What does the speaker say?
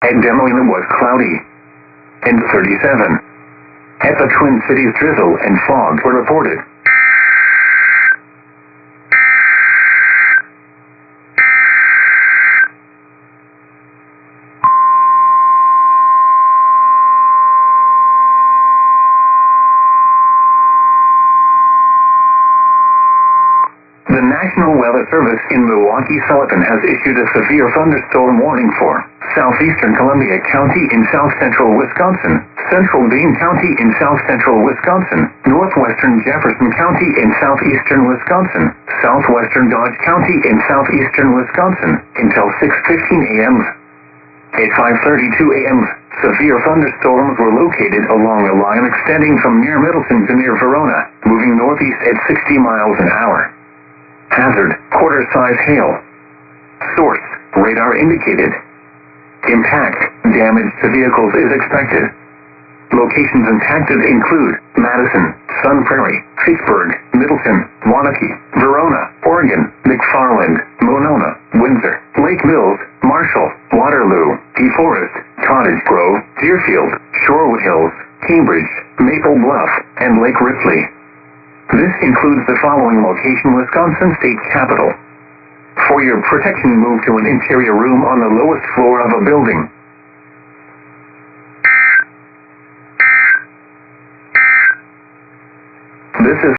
At Des Moines it was cloudy and 37. At the Twin Cities, drizzle and fog were reported. The National Weather Service in Milwaukee-Sullivan has issued a severe thunderstorm warning for southeastern Columbia County in south-central Wisconsin, central Dane County in south-central Wisconsin, northwestern Jefferson County in southeastern Wisconsin, southwestern Dodge County in southeastern Wisconsin, until 6:15 a.m. At 5:32 a.m., severe thunderstorms were located along a line extending from near Middleton to near Verona, moving northeast at 60 miles an hour. Hazard, quarter-size hail. Source, radar indicated. Impact, damage to vehicles is expected. Locations impacted include Madison, Sun Prairie, Fitchburg, Middleton, Waunakee, Verona, Oregon, McFarland, Monona, Windsor, Lake Mills, Marshall, Waterloo, DeForest, Cottage Grove, Deerfield, Shorewood Hills, Cambridge, Maple Bluff, and Lake Ripley. This includes the following location: Wisconsin State Capitol. For your protection, move to an interior room on the lowest floor of a building. This is